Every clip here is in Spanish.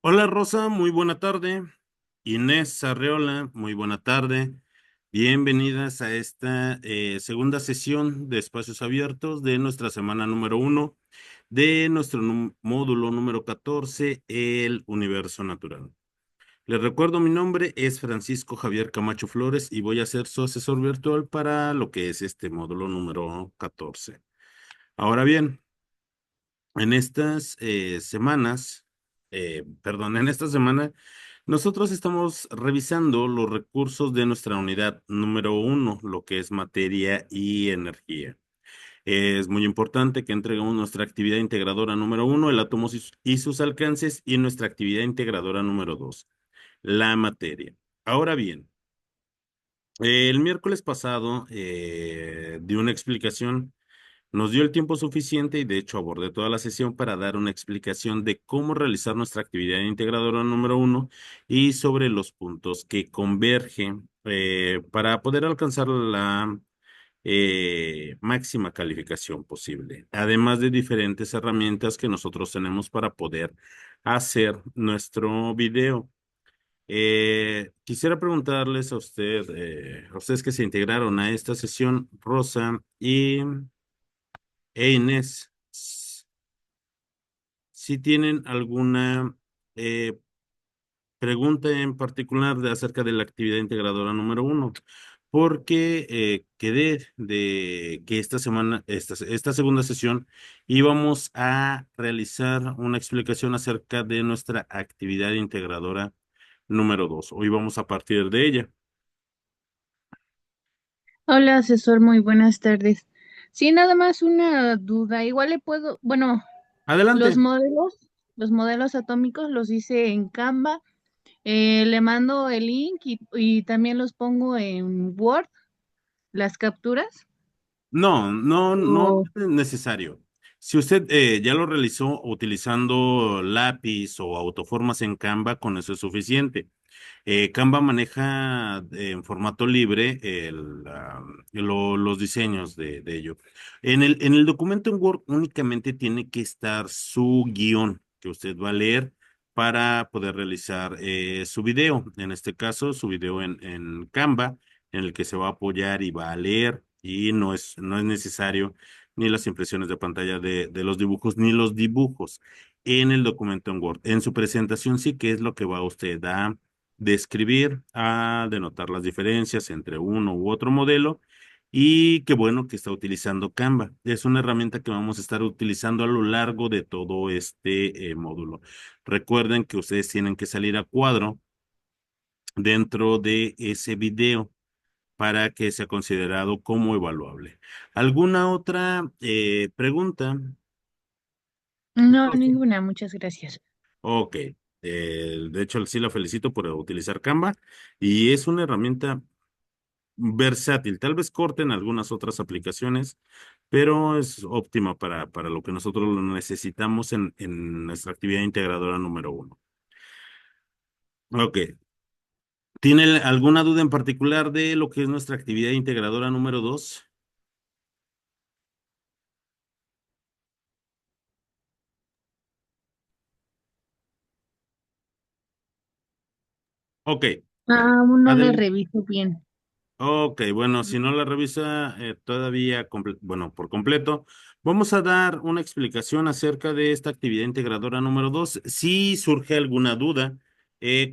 Hola Rosa, muy buena tarde. Inés Arreola, muy buena tarde. Bienvenidas a esta segunda sesión de espacios abiertos de nuestra semana número 1 de nuestro módulo número 14, el universo natural. Les recuerdo, mi nombre es Francisco Javier Camacho Flores y voy a ser su asesor virtual para lo que es este módulo número 14. Ahora bien, en estas perdón, en esta semana, nosotros estamos revisando los recursos de nuestra unidad número 1, lo que es materia y energía. Es muy importante que entreguemos nuestra actividad integradora número 1, el átomo y sus alcances, y nuestra actividad integradora número 2, la materia. Ahora bien, el miércoles pasado di una explicación. Nos dio el tiempo suficiente y de hecho abordé toda la sesión para dar una explicación de cómo realizar nuestra actividad integradora número 1 y sobre los puntos que convergen para poder alcanzar la máxima calificación posible, además de diferentes herramientas que nosotros tenemos para poder hacer nuestro video. Quisiera preguntarles a ustedes que se integraron a esta sesión, Rosa e Inés, si tienen alguna eh, pregunta en particular acerca de la actividad integradora número 1, porque quedé de que esta semana, esta segunda sesión, íbamos a realizar una explicación acerca de nuestra actividad integradora número 2. Hoy vamos a partir de ella. Hola, asesor, muy buenas tardes. Sí, nada más una duda. Igual le puedo, bueno, los Adelante. modelos, los modelos atómicos los hice en Canva. Le mando el link y también los pongo en Word, las capturas. No, no, no O- es necesario. Si usted ya lo realizó utilizando lápiz o autoformas en Canva, con eso es suficiente. Canva maneja en formato libre los diseños de ello. En el documento en Word únicamente tiene que estar su guión que usted va a leer para poder realizar su video. En este caso, su video en Canva, en el que se va a apoyar y va a leer, y no es necesario ni las impresiones de pantalla de los dibujos, ni los dibujos en el documento en Word. En su presentación sí que es lo que va usted a describir, a denotar las diferencias entre uno u otro modelo. Y qué bueno que está utilizando Canva. Es una herramienta que vamos a estar utilizando a lo largo de todo este módulo. Recuerden que ustedes tienen que salir a cuadro dentro de ese video para que sea considerado como evaluable. ¿Alguna otra pregunta? No, ninguna, muchas gracias. Ok. De hecho, sí la felicito por utilizar Canva, y es una herramienta versátil. Tal vez corten algunas otras aplicaciones, pero es óptima para lo que nosotros lo necesitamos en nuestra actividad integradora número uno. Ok. ¿Tiene alguna duda en particular de lo que es nuestra actividad integradora número dos? Ok. Aún no le Adel- reviso bien. Ok, bueno, si no la revisa todavía, bueno, por completo, vamos a dar una explicación acerca de esta actividad integradora número dos. Si surge alguna duda,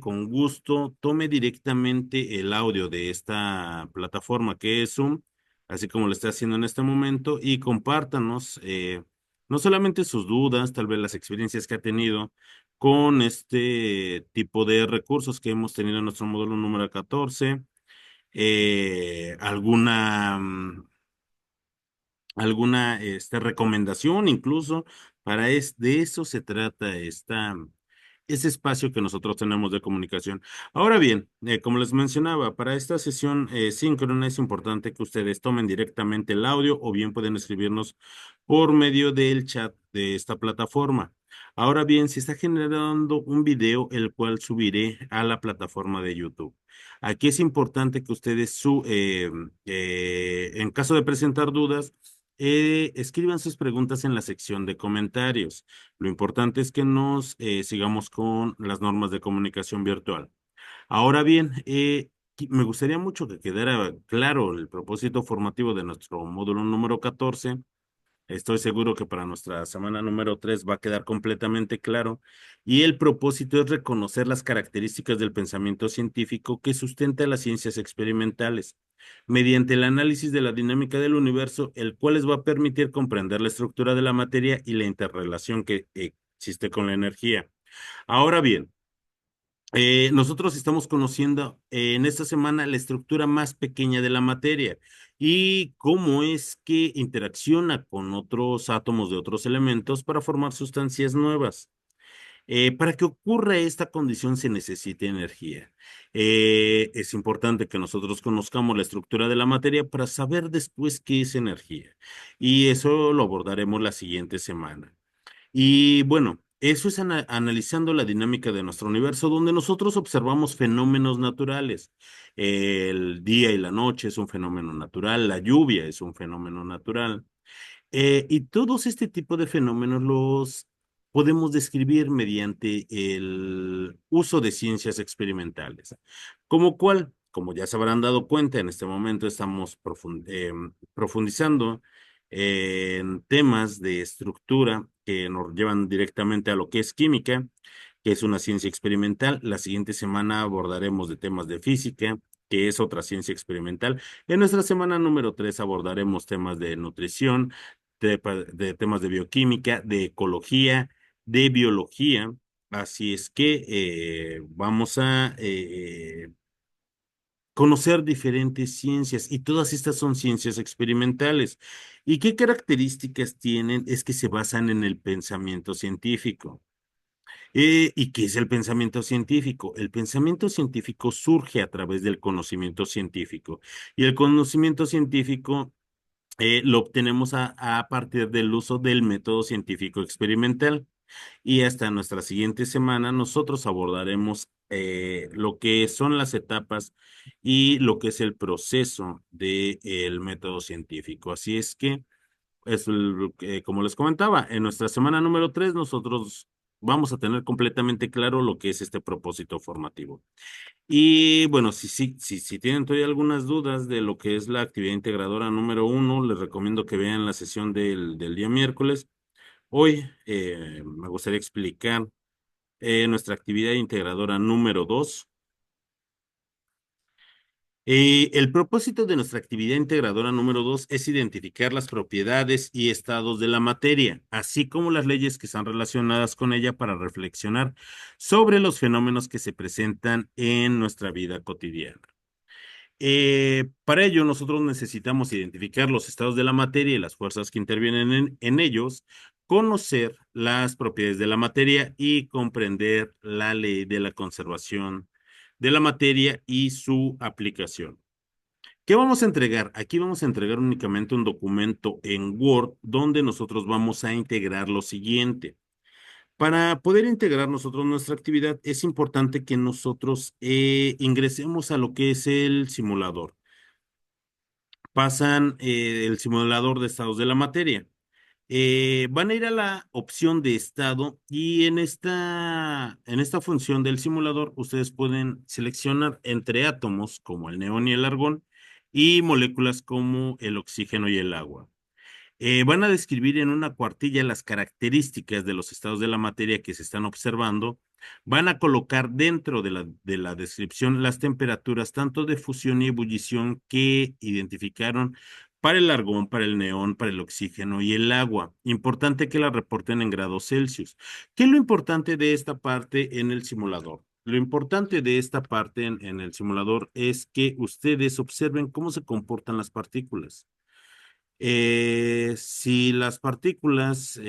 con gusto, tome directamente el audio de esta plataforma que es Zoom, así como lo está haciendo en este momento, y compártanos no solamente sus dudas, tal vez las experiencias que ha tenido con este tipo de recursos que hemos tenido en nuestro módulo número 14, alguna, alguna recomendación incluso de eso se trata ese espacio que nosotros tenemos de comunicación. Ahora bien, como les mencionaba, para esta sesión síncrona es importante que ustedes tomen directamente el audio o bien pueden escribirnos por medio del chat de esta plataforma. Ahora bien, se está generando un video el cual subiré a la plataforma de YouTube. Aquí es importante que ustedes, en caso de presentar dudas, escriban sus preguntas en la sección de comentarios. Lo importante es que nos sigamos con las normas de comunicación virtual. Ahora bien, me gustaría mucho que quedara claro el propósito formativo de nuestro módulo número 14. Estoy seguro que para nuestra semana número 3 va a quedar completamente claro. Y el propósito es reconocer las características del pensamiento científico que sustenta las ciencias experimentales, mediante el análisis de la dinámica del universo, el cual les va a permitir comprender la estructura de la materia y la interrelación que existe con la energía. Ahora bien, nosotros estamos conociendo en esta semana la estructura más pequeña de la materia y cómo es que interacciona con otros átomos de otros elementos para formar sustancias nuevas. Para que ocurra esta condición se necesita energía. Es importante que nosotros conozcamos la estructura de la materia para saber después qué es energía. Y eso lo abordaremos la siguiente semana. Y bueno, eso es analizando la dinámica de nuestro universo, donde nosotros observamos fenómenos naturales. El día y la noche es un fenómeno natural, la lluvia es un fenómeno natural. Y todos este tipo de fenómenos los podemos describir mediante el uso de ciencias experimentales. Como cual, como ya se habrán dado cuenta, en este momento estamos profundizando en temas de estructura que nos llevan directamente a lo que es química, que es una ciencia experimental. La siguiente semana abordaremos de temas de física, que es otra ciencia experimental. En nuestra semana número 3 abordaremos temas de nutrición, de temas de bioquímica, de ecología, de biología. Así es que vamos a conocer diferentes ciencias y todas estas son ciencias experimentales. ¿Y qué características tienen? Es que se basan en el pensamiento científico. ¿Y qué es el pensamiento científico? El pensamiento científico surge a través del conocimiento científico y el conocimiento científico lo obtenemos a partir del uso del método científico experimental. Y hasta nuestra siguiente semana nosotros abordaremos lo que son las etapas y lo que es el proceso del método científico. Así es que, como les comentaba, en nuestra semana número 3 nosotros vamos a tener completamente claro lo que es este propósito formativo. Y bueno, si tienen todavía algunas dudas de lo que es la actividad integradora número uno, les recomiendo que vean la sesión del día miércoles. Hoy me gustaría explicar nuestra actividad integradora número 2. El propósito de nuestra actividad integradora número 2 es identificar las propiedades y estados de la materia, así como las leyes que están relacionadas con ella para reflexionar sobre los fenómenos que se presentan en nuestra vida cotidiana. Para ello, nosotros necesitamos identificar los estados de la materia y las fuerzas que intervienen en ellos, conocer las propiedades de la materia y comprender la ley de la conservación de la materia y su aplicación. ¿Qué vamos a entregar? Aquí vamos a entregar únicamente un documento en Word donde nosotros vamos a integrar lo siguiente. Para poder integrar nosotros nuestra actividad, es importante que nosotros ingresemos a lo que es el simulador. Pasan el simulador de estados de la materia. Van a ir a la opción de estado y en esta función del simulador ustedes pueden seleccionar entre átomos como el neón y el argón y moléculas como el oxígeno y el agua. Van a describir en una cuartilla las características de los estados de la materia que se están observando. Van a colocar dentro de la descripción las temperaturas tanto de fusión y ebullición que identificaron para el argón, para el neón, para el oxígeno y el agua. Importante que la reporten en grados Celsius. ¿Qué es lo importante de esta parte en el simulador? Lo importante de esta parte en el simulador es que ustedes observen cómo se comportan las partículas. Si las partículas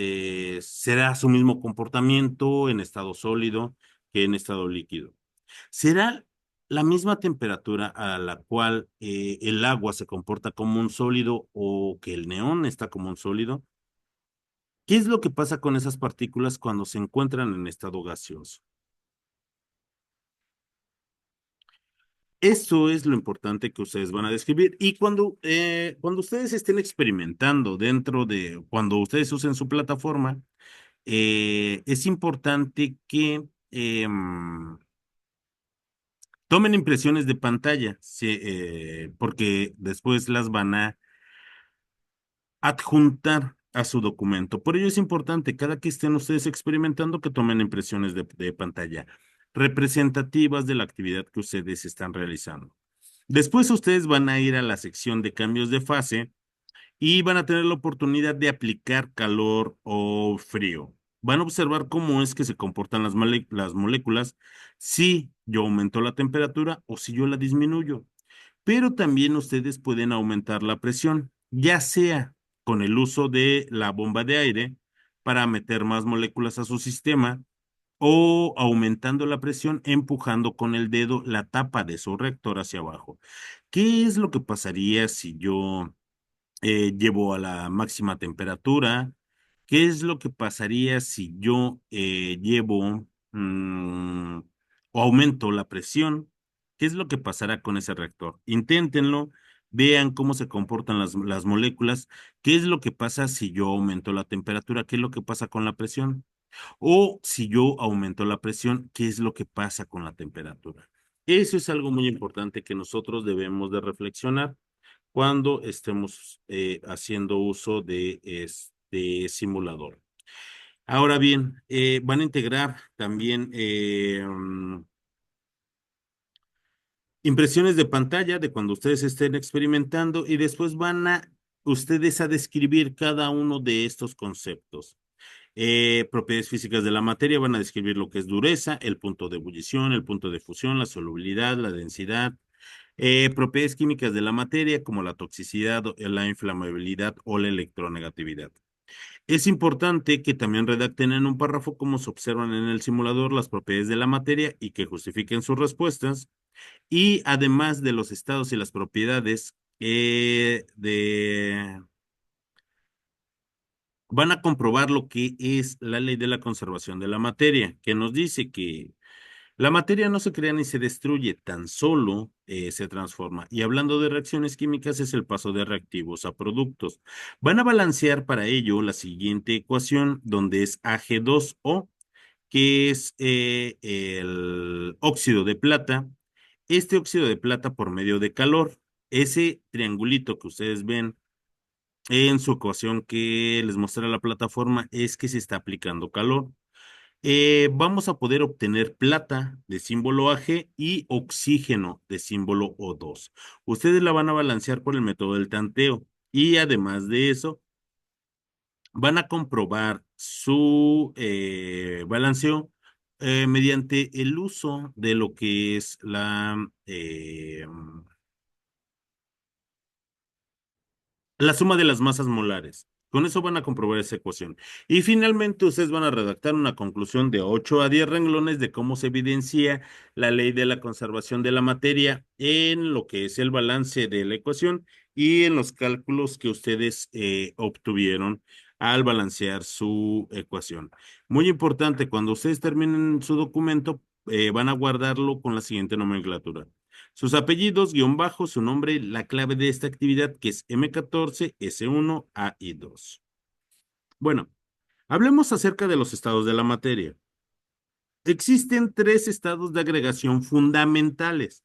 será su mismo comportamiento en estado sólido que en estado líquido. ¿Será la misma temperatura a la cual el agua se comporta como un sólido o que el neón está como un sólido? ¿Qué es lo que pasa con esas partículas cuando se encuentran en estado gaseoso? Eso es lo importante que ustedes van a describir. Y cuando ustedes estén experimentando cuando ustedes usen su plataforma, es importante que tomen impresiones de pantalla, sí, porque después las van a adjuntar a su documento. Por ello es importante, cada que estén ustedes experimentando, que tomen impresiones de pantalla representativas de la actividad que ustedes están realizando. Después ustedes van a ir a la sección de cambios de fase y van a tener la oportunidad de aplicar calor o frío. Van a observar cómo es que se comportan las moléculas si yo aumento la temperatura o si yo la disminuyo. Pero también ustedes pueden aumentar la presión, ya sea con el uso de la bomba de aire para meter más moléculas a su sistema o aumentando la presión, empujando con el dedo la tapa de su reactor hacia abajo. ¿Qué es lo que pasaría si yo llevo a la máxima temperatura? ¿Qué es lo que pasaría si yo llevo o aumento la presión? ¿Qué es lo que pasará con ese reactor? Inténtenlo, vean cómo se comportan las moléculas, qué es lo que pasa si yo aumento la temperatura, qué es lo que pasa con la presión, o si yo aumento la presión, qué es lo que pasa con la temperatura. Eso es algo muy importante que nosotros debemos de reflexionar cuando estemos haciendo uso de este simulador. Ahora bien, van a integrar también impresiones de pantalla de cuando ustedes estén experimentando y después van a ustedes a describir cada uno de estos conceptos. Propiedades físicas de la materia van a describir lo que es dureza, el punto de ebullición, el punto de fusión, la solubilidad, la densidad. Propiedades químicas de la materia como la toxicidad, la inflamabilidad o la electronegatividad. Es importante que también redacten en un párrafo cómo se observan en el simulador las propiedades de la materia y que justifiquen sus respuestas. Y además de los estados y las propiedades, van a comprobar lo que es la ley de la conservación de la materia, que nos dice que la materia no se crea ni se destruye, tan solo se transforma. Y hablando de reacciones químicas, es el paso de reactivos a productos. Van a balancear para ello la siguiente ecuación, donde es Ag2O, que es el óxido de plata. Este óxido de plata por medio de calor, ese triangulito que ustedes ven en su ecuación que les muestra la plataforma, es que se está aplicando calor. Vamos a poder obtener plata de símbolo Ag y oxígeno de símbolo O2. Ustedes la van a balancear por el método del tanteo y además de eso van a comprobar su balanceo mediante el uso de lo que es la suma de las masas molares. Con eso van a comprobar esa ecuación. Y finalmente ustedes van a redactar una conclusión de 8 a 10 renglones de cómo se evidencia la ley de la conservación de la materia en lo que es el balance de la ecuación y en los cálculos que ustedes obtuvieron al balancear su ecuación. Muy importante, cuando ustedes terminen su documento, van a guardarlo con la siguiente nomenclatura. Sus apellidos, guión bajo, su nombre, la clave de esta actividad que es M14, S1, A y 2. Bueno, hablemos acerca de los estados de la materia. Existen tres estados de agregación fundamentales,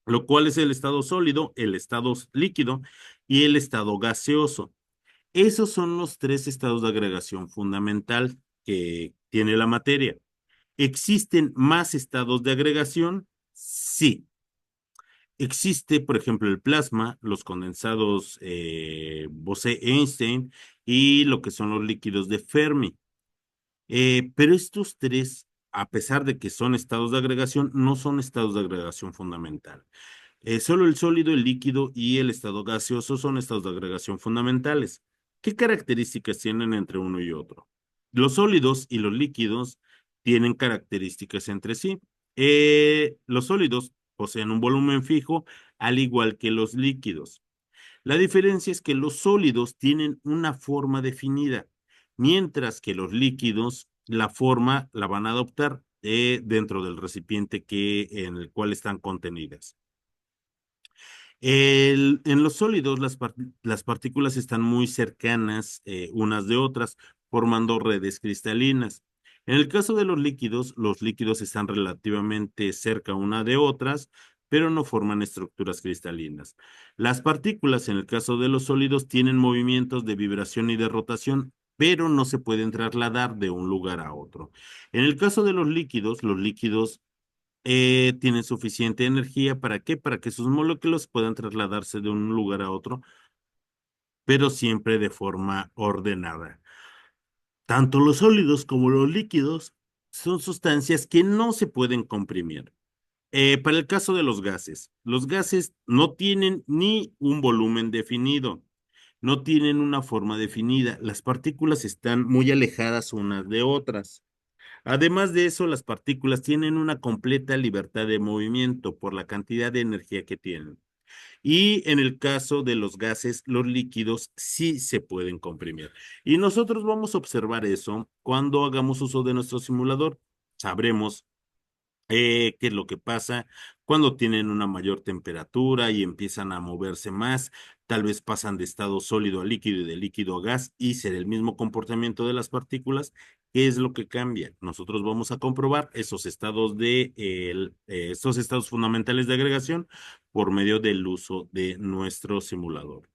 lo cual es el estado sólido, el estado líquido y el estado gaseoso. Esos son los tres estados de agregación fundamental que tiene la materia. ¿Existen más estados de agregación? Sí. Existe, por ejemplo, el plasma, los condensados Bose-Einstein y lo que son los líquidos de Fermi. Pero estos tres, a pesar de que son estados de agregación, no son estados de agregación fundamental. Solo el sólido, el líquido y el estado gaseoso son estados de agregación fundamentales. ¿Qué características tienen entre uno y otro? Los sólidos y los líquidos tienen características entre sí. Los sólidos poseen un volumen fijo, al igual que los líquidos. La diferencia es que los sólidos tienen una forma definida, mientras que los líquidos, la forma la van a adoptar dentro del recipiente en el cual están contenidas. En los sólidos, las partículas están muy cercanas unas de otras, formando redes cristalinas. En el caso de los líquidos están relativamente cerca una de otras, pero no forman estructuras cristalinas. Las partículas, en el caso de los sólidos, tienen movimientos de vibración y de rotación, pero no se pueden trasladar de un lugar a otro. En el caso de los líquidos tienen suficiente energía. ¿Para qué? Para que sus moléculas puedan trasladarse de un lugar a otro, pero siempre de forma ordenada. Tanto los sólidos como los líquidos son sustancias que no se pueden comprimir. Para el caso de los gases no tienen ni un volumen definido, no tienen una forma definida. Las partículas están muy alejadas unas de otras. Además de eso, las partículas tienen una completa libertad de movimiento por la cantidad de energía que tienen. Y en el caso de los gases, los líquidos sí se pueden comprimir. Y nosotros vamos a observar eso cuando hagamos uso de nuestro simulador. Sabremos qué es lo que pasa cuando tienen una mayor temperatura y empiezan a moverse más, tal vez pasan de estado sólido a líquido y de líquido a gas y será el mismo comportamiento de las partículas. ¿Qué es lo que cambia? Nosotros vamos a comprobar estos estados fundamentales de agregación por medio del uso de nuestro simulador.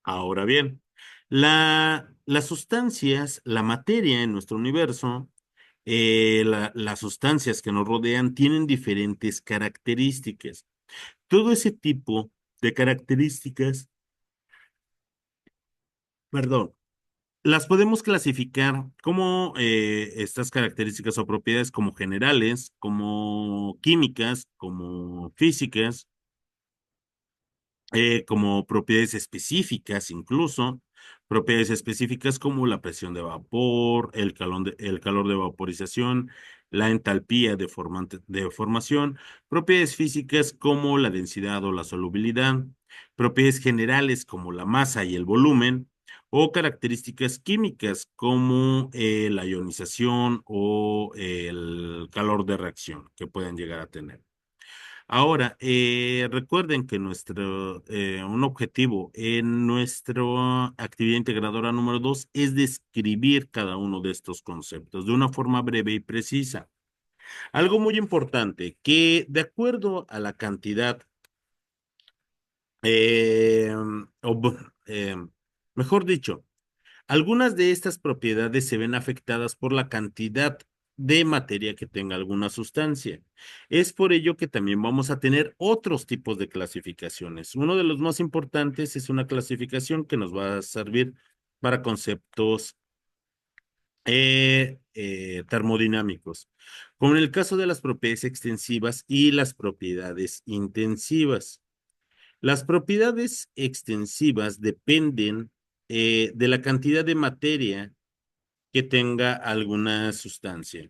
Ahora bien, las sustancias, la materia en nuestro universo, las sustancias que nos rodean tienen diferentes características. Todo ese tipo de características, perdón, las podemos clasificar como estas características o propiedades como generales, como químicas, como físicas, como propiedades específicas, incluso propiedades específicas como la presión de vapor, el calor de vaporización, la entalpía de formación, propiedades físicas como la densidad o la solubilidad, propiedades generales como la masa y el volumen, o características químicas como la ionización o el calor de reacción que pueden llegar a tener. Ahora, recuerden que un objetivo en nuestra actividad integradora número 2 es describir cada uno de estos conceptos de una forma breve y precisa. Algo muy importante, que de acuerdo a la cantidad, eh, o, bu- eh, mejor dicho, algunas de estas propiedades se ven afectadas por la cantidad de materia que tenga alguna sustancia. Es por ello que también vamos a tener otros tipos de clasificaciones. Uno de los más importantes es una clasificación que nos va a servir para conceptos termodinámicos, como en el caso de las propiedades extensivas y las propiedades intensivas. Las propiedades extensivas dependen de la cantidad de materia que tenga alguna sustancia.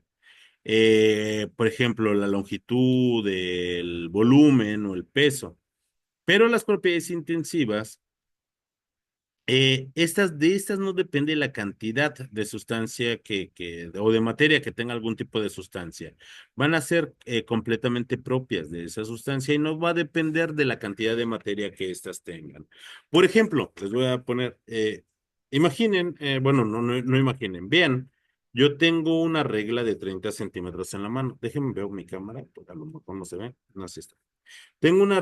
Por ejemplo, la longitud, el volumen o el peso. Pero las propiedades intensivas, de estas no depende la cantidad de sustancia o de materia que tenga algún tipo de sustancia. Van a ser completamente propias de esa sustancia y no va a depender de la cantidad de materia que éstas tengan. Por ejemplo, les voy a poner, imaginen, bueno, no imaginen, vean, yo tengo una regla de 30 centímetros en la mano. Déjenme ver mi cámara, porque a lo mejor no se ve. No, así está. Tengo una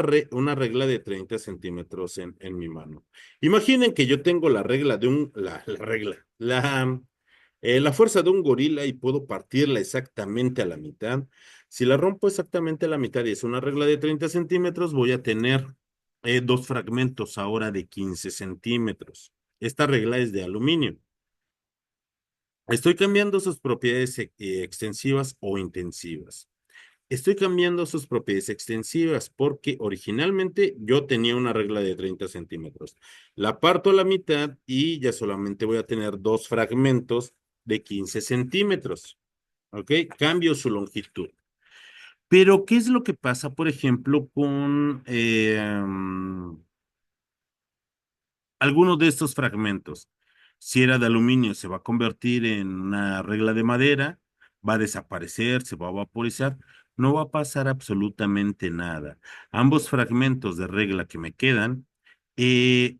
regla de 30 centímetros en mi mano. Imaginen que yo tengo la regla la fuerza de un gorila y puedo partirla exactamente a la mitad. Si la rompo exactamente a la mitad y es una regla de 30 centímetros, voy a tener dos fragmentos ahora de 15 centímetros. Esta regla es de aluminio. Estoy cambiando sus propiedades extensivas o intensivas. Estoy cambiando sus propiedades extensivas porque originalmente yo tenía una regla de 30 centímetros. La parto a la mitad y ya solamente voy a tener dos fragmentos de 15 centímetros. ¿Ok? Cambio su longitud. Pero, ¿qué es lo que pasa, por ejemplo, con algunos de estos fragmentos? Si era de aluminio, se va a convertir en una regla de madera, va a desaparecer, se va a vaporizar, no va a pasar absolutamente nada. Ambos fragmentos de regla que me quedan,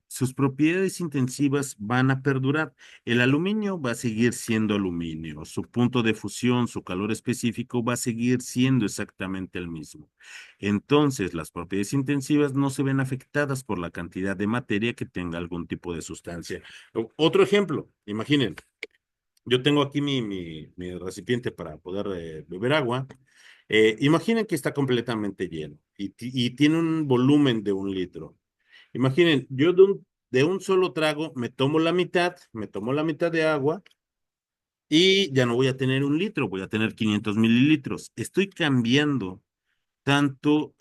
sus propiedades intensivas van a perdurar. El aluminio va a seguir siendo aluminio, su punto de fusión, su calor específico va a seguir siendo exactamente el mismo. Entonces, las propiedades intensivas no se ven afectadas por la cantidad de materia que tenga algún tipo de sustancia. Otro ejemplo, imaginen, yo tengo aquí mi recipiente para poder beber agua. Imaginen que está completamente lleno y tiene un volumen de 1 litro. Imaginen, yo de un solo trago me tomo la mitad de agua y ya no voy a tener 1 litro, voy a tener 500 mililitros. Estoy cambiando tanto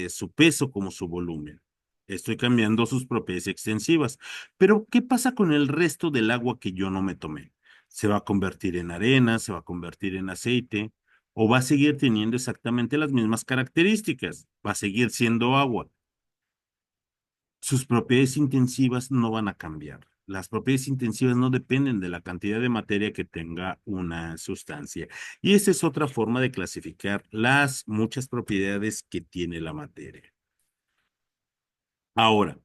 su peso como su volumen. Estoy cambiando sus propiedades extensivas. Pero, ¿qué pasa con el resto del agua que yo no me tomé? ¿Se va a convertir en arena? ¿Se va a convertir en aceite? ¿O va a seguir teniendo exactamente las mismas características? ¿Va a seguir siendo agua? Sus propiedades intensivas no van a cambiar. Las propiedades intensivas no dependen de la cantidad de materia que tenga una sustancia. Y esa es otra forma de clasificar las muchas propiedades que tiene la materia. Ahora,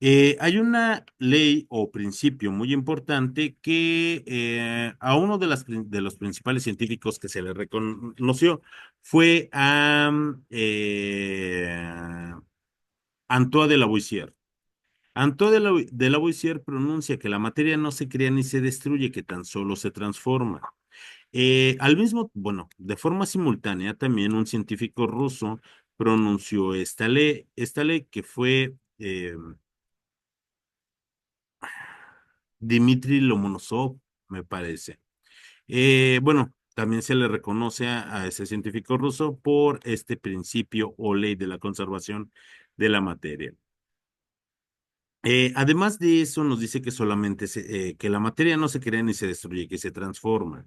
hay una ley o principio muy importante que a uno de los principales científicos que se le reconoció fue a Antoine de Lavoisier. De Lavoisier pronuncia que la materia no se crea ni se destruye, que tan solo se transforma. Bueno, de forma simultánea, también un científico ruso pronunció esta ley que fue Dmitri Lomonosov, me parece. Bueno, también se le reconoce a ese científico ruso por este principio o ley de la conservación de la materia. Además de eso, nos dice que que la materia no se crea ni se destruye, que se transforma.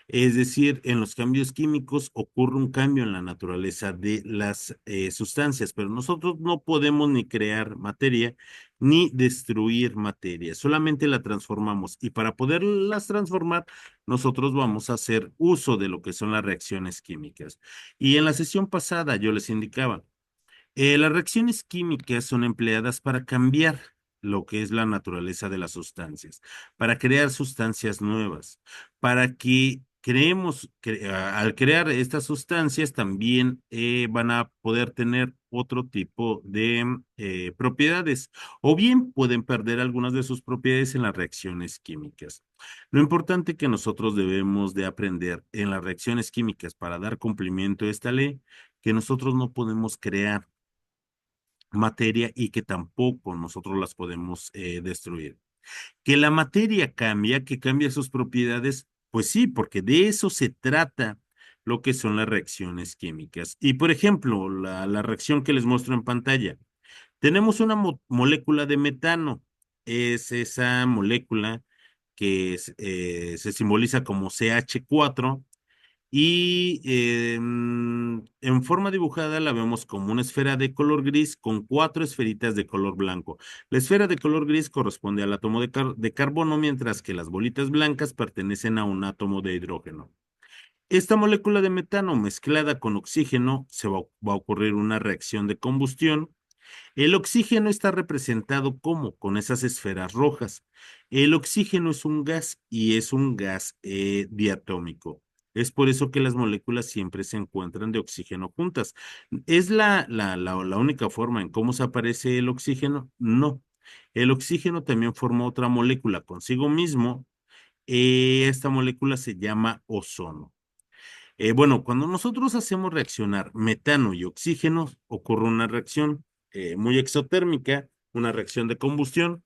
Es decir, en los cambios químicos ocurre un cambio en la naturaleza de las sustancias, pero nosotros no podemos ni crear materia ni destruir materia, solamente la transformamos. Y para poderlas transformar, nosotros vamos a hacer uso de lo que son las reacciones químicas. Y en la sesión pasada yo les indicaba, las reacciones químicas son empleadas para cambiar lo que es la naturaleza de las sustancias, para crear sustancias nuevas, para que al crear estas sustancias también van a poder tener otro tipo de propiedades, o bien pueden perder algunas de sus propiedades en las reacciones químicas. Lo importante que nosotros debemos de aprender en las reacciones químicas para dar cumplimiento a esta ley, que nosotros no podemos crear materia y que tampoco nosotros las podemos destruir. Que la materia cambia, que cambia sus propiedades, pues sí, porque de eso se trata lo que son las reacciones químicas. Y por ejemplo, la reacción que les muestro en pantalla. Tenemos una molécula de metano. es esa molécula que se simboliza como CH4 y en forma dibujada la vemos como una esfera de color gris con cuatro esferitas de color blanco. La esfera de color gris corresponde al átomo de carbono, mientras que las bolitas blancas pertenecen a un átomo de hidrógeno. Esta molécula de metano mezclada con oxígeno va a ocurrir una reacción de combustión. El oxígeno está representado como con esas esferas rojas. El oxígeno es un gas y es un gas diatómico. Es por eso que las moléculas siempre se encuentran de oxígeno juntas. ¿Es la única forma en cómo se aparece el oxígeno? No. El oxígeno también forma otra molécula consigo mismo. Esta molécula se llama ozono. Bueno, cuando nosotros hacemos reaccionar metano y oxígeno, ocurre una reacción muy exotérmica, una reacción de combustión.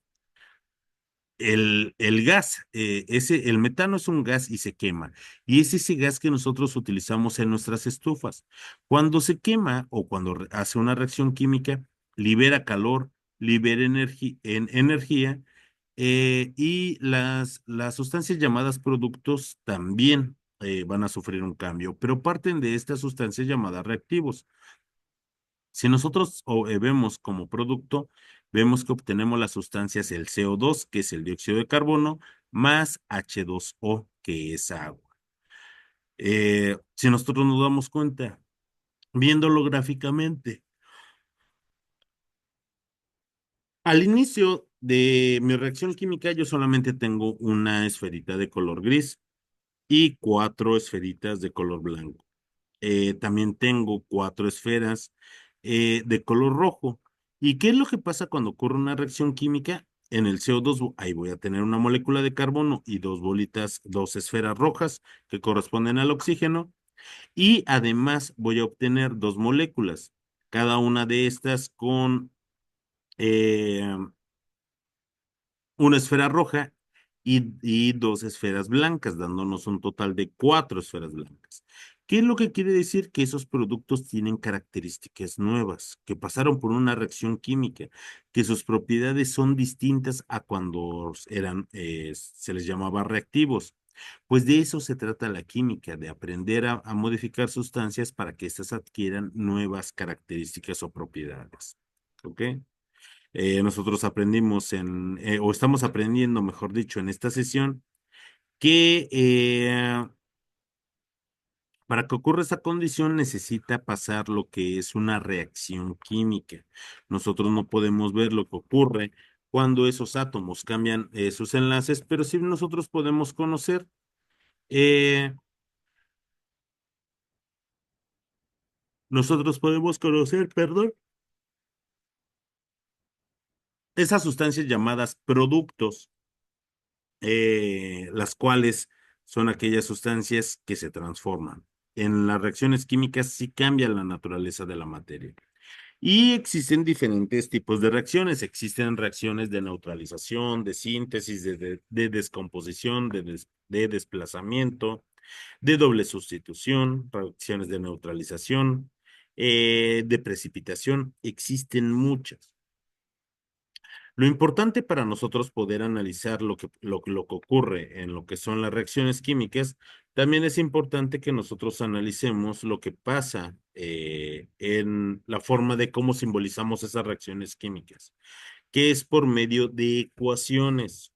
El gas, el metano es un gas y se quema. Y es ese gas que nosotros utilizamos en nuestras estufas. Cuando se quema o cuando hace una reacción química, libera calor, libera energía y las sustancias llamadas productos también van a sufrir un cambio, pero parten de estas sustancias llamadas reactivos. Si nosotros vemos como producto, vemos que obtenemos las sustancias el CO2, que es el dióxido de carbono, más H2O, que es agua. Si nosotros nos damos cuenta, viéndolo gráficamente, al inicio de mi reacción química, yo solamente tengo una esferita de color gris y cuatro esferitas de color blanco. También tengo cuatro esferas de color rojo. ¿Y qué es lo que pasa cuando ocurre una reacción química? En el CO2, ahí voy a tener una molécula de carbono y dos bolitas, dos esferas rojas que corresponden al oxígeno. Y además voy a obtener dos moléculas, cada una de estas con eh, una esfera roja y dos esferas blancas, dándonos un total de cuatro esferas blancas. ¿Qué es lo que quiere decir? Que esos productos tienen características nuevas, que pasaron por una reacción química, que sus propiedades son distintas a cuando se les llamaba reactivos. Pues de eso se trata la química, de aprender a modificar sustancias para que éstas adquieran nuevas características o propiedades. ¿Ok? Nosotros aprendimos o estamos aprendiendo, mejor dicho, en esta sesión, que para que ocurra esa condición necesita pasar lo que es una reacción química. Nosotros no podemos ver lo que ocurre cuando esos átomos cambian sus enlaces, pero sí nosotros podemos conocer, eh, perdón, esas sustancias llamadas productos, las cuales son aquellas sustancias que se transforman. En las reacciones químicas sí cambia la naturaleza de la materia. Y existen diferentes tipos de reacciones. Existen reacciones de neutralización, de síntesis, de descomposición, de desplazamiento, de doble sustitución, reacciones de neutralización, de precipitación. Existen muchas. Lo importante para nosotros poder analizar lo que ocurre en lo que son las reacciones químicas, también es importante que nosotros analicemos lo que pasa en la forma de cómo simbolizamos esas reacciones químicas, que es por medio de ecuaciones.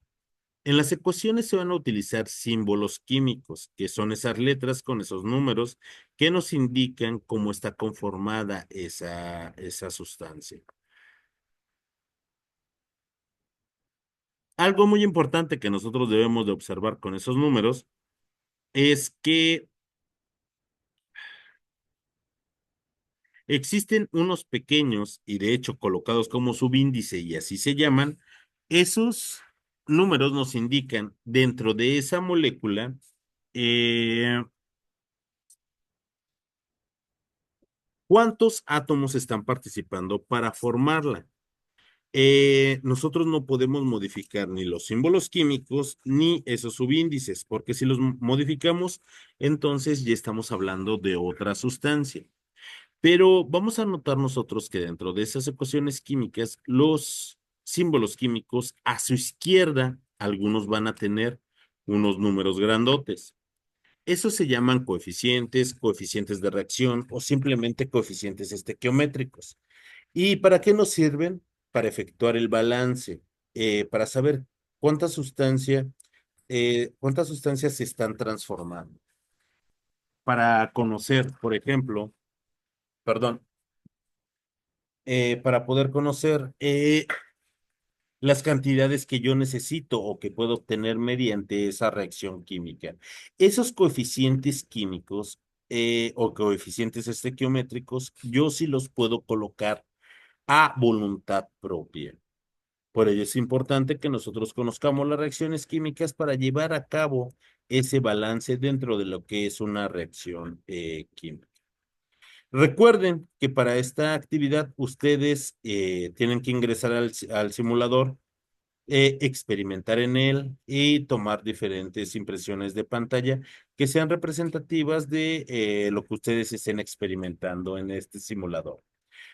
En las ecuaciones se van a utilizar símbolos químicos, que son esas letras con esos números que nos indican cómo está conformada esa sustancia. Algo muy importante que nosotros debemos de observar con esos números es que existen unos pequeños y de hecho colocados como subíndice y así se llaman, esos números nos indican dentro de esa molécula eh, cuántos átomos están participando para formarla. Nosotros no podemos modificar ni los símbolos químicos ni esos subíndices, porque si los modificamos, entonces ya estamos hablando de otra sustancia. Pero vamos a notar nosotros que dentro de esas ecuaciones químicas, símbolos químicos, a su izquierda algunos van a tener unos números grandotes. Esos se llaman coeficientes, coeficientes de reacción o simplemente coeficientes estequiométricos. ¿Y para qué nos sirven? Para efectuar el balance, para saber cuánta sustancia, cuántas sustancias se están transformando. Para conocer, por ejemplo, perdón, para poder conocer las cantidades que yo necesito o que puedo obtener mediante esa reacción química. Esos coeficientes químicos o coeficientes estequiométricos, yo sí los puedo colocar a voluntad propia. Por ello es importante que nosotros conozcamos las reacciones químicas para llevar a cabo ese balance dentro de lo que es una reacción química. Recuerden que para esta actividad ustedes tienen que ingresar al simulador, experimentar en él y tomar diferentes impresiones de pantalla que sean representativas de lo que ustedes estén experimentando en este simulador.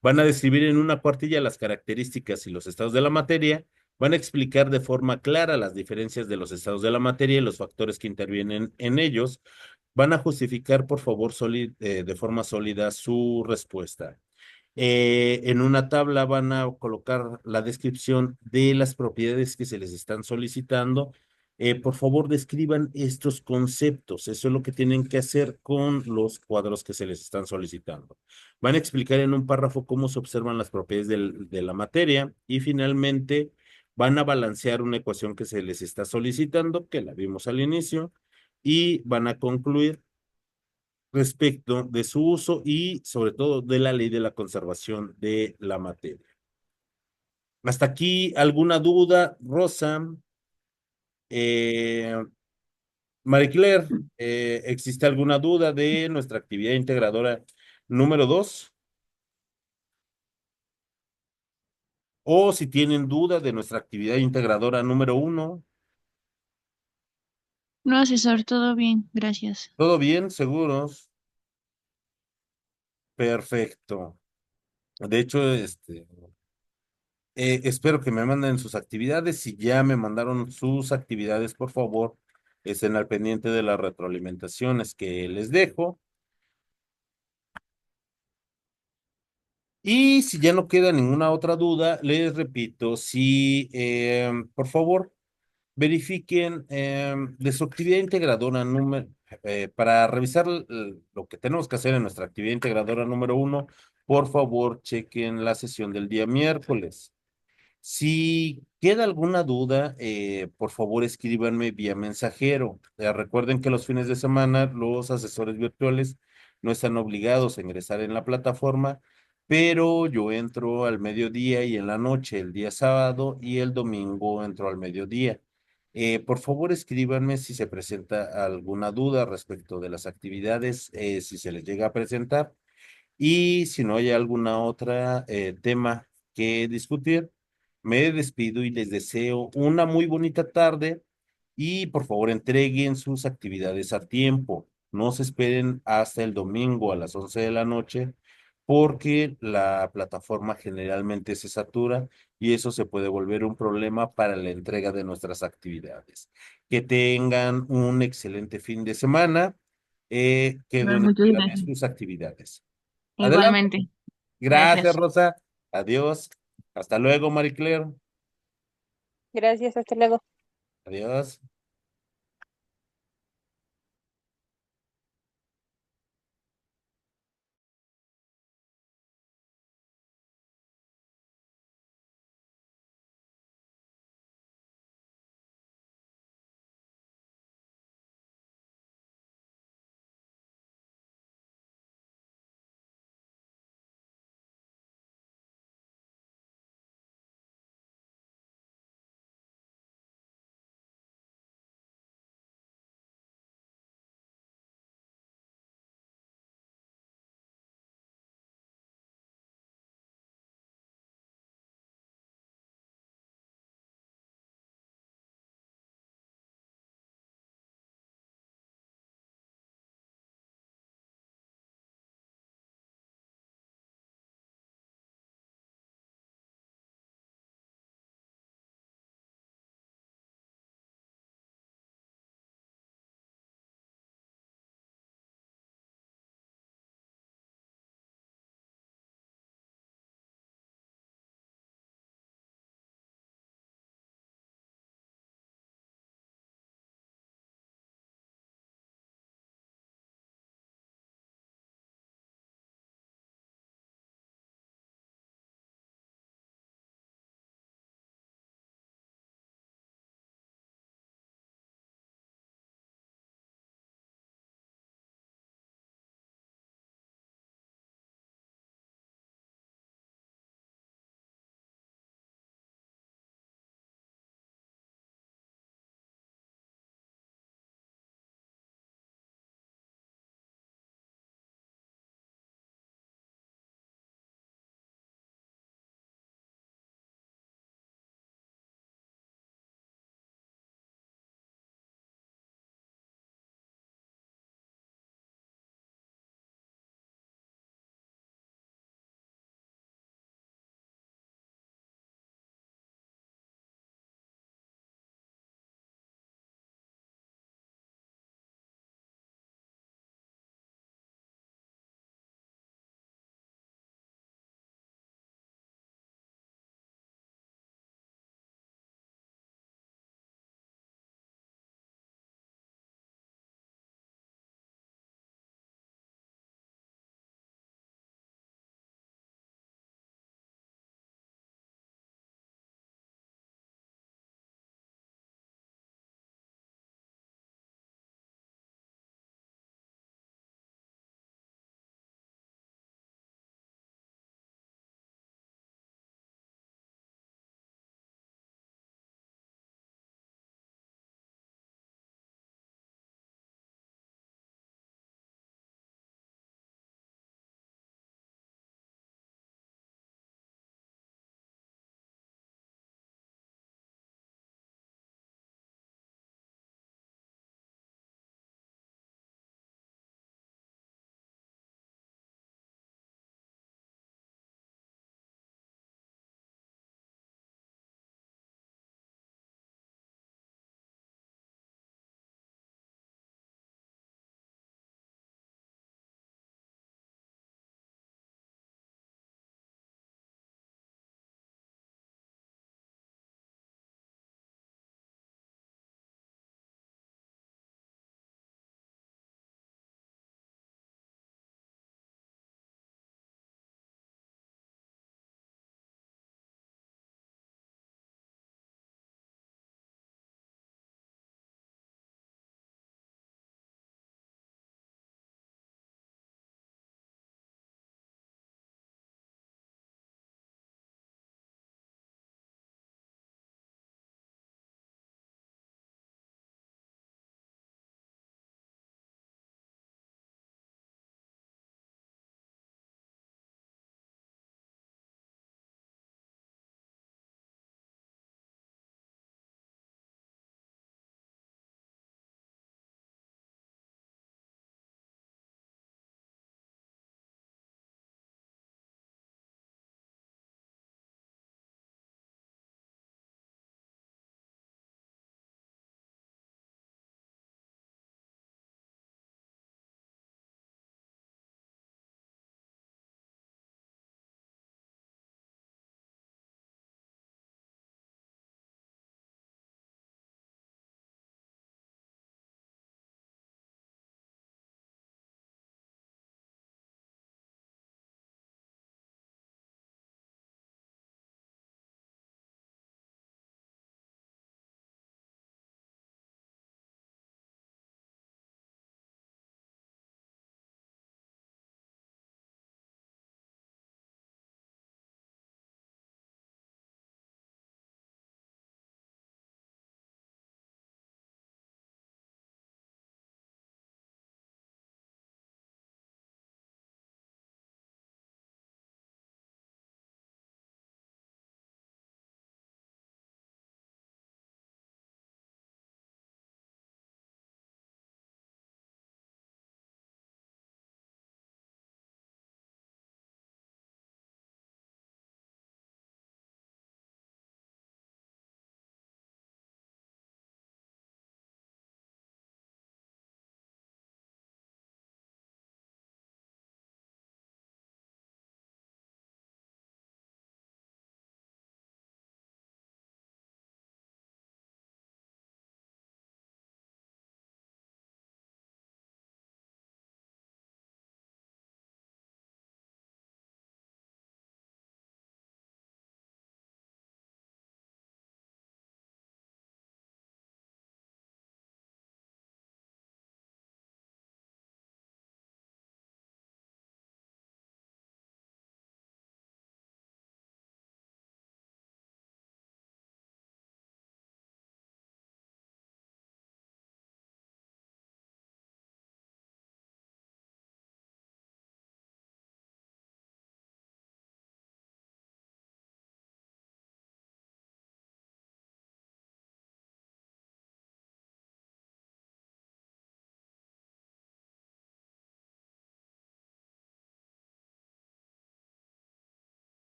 Van a describir en una cuartilla las características y los estados de la materia. Van a explicar de forma clara las diferencias de los estados de la materia y los factores que intervienen en ellos. Van a justificar, por favor, de forma sólida su respuesta. En una tabla van a colocar la descripción de las propiedades que se les están solicitando. Por favor, describan estos conceptos. Eso es lo que tienen que hacer con los cuadros que se les están solicitando. Van a explicar en un párrafo cómo se observan las propiedades de la materia y finalmente van a balancear una ecuación que se les está solicitando, que la vimos al inicio, y van a concluir respecto de su uso y sobre todo de la ley de la conservación de la materia. Hasta aquí, ¿alguna duda, Rosa? Eh, Marie Claire, ¿existe alguna duda de nuestra actividad integradora número 2? O si tienen duda de nuestra actividad integradora número 1, No, asesor, todo bien, gracias. ¿todo bien? ¿Seguros? Perfecto. De hecho, espero que me manden sus actividades. Si ya me mandaron sus actividades, por favor, estén al pendiente de las retroalimentaciones que les dejo. Y si ya no queda ninguna otra duda, les repito, si por favor verifiquen de su actividad integradora número, para revisar lo que tenemos que hacer en nuestra actividad integradora número 1, por favor chequen la sesión del día miércoles. Si queda alguna duda, por favor escríbanme vía mensajero. Recuerden que los fines de semana los asesores virtuales no están obligados a ingresar en la plataforma, pero yo entro al mediodía y en la noche el día sábado y el domingo entro al mediodía. Por favor escríbanme si se presenta alguna duda respecto de las actividades, si se les llega a presentar. Y si no hay alguna otra tema que discutir, me despido y les deseo una muy bonita tarde y por favor entreguen sus actividades a tiempo. No se esperen hasta el domingo a las 11 de la noche porque la plataforma generalmente se satura y eso se puede volver un problema para la entrega de nuestras actividades. Que tengan un excelente fin de semana. Quedo Bueno, en muchas espera de gracias. sus actividades. Adelante. Igualmente, Gracias, gracias. Rosa. Adiós. Hasta luego, Marie Claire. Gracias, hasta luego. Adiós.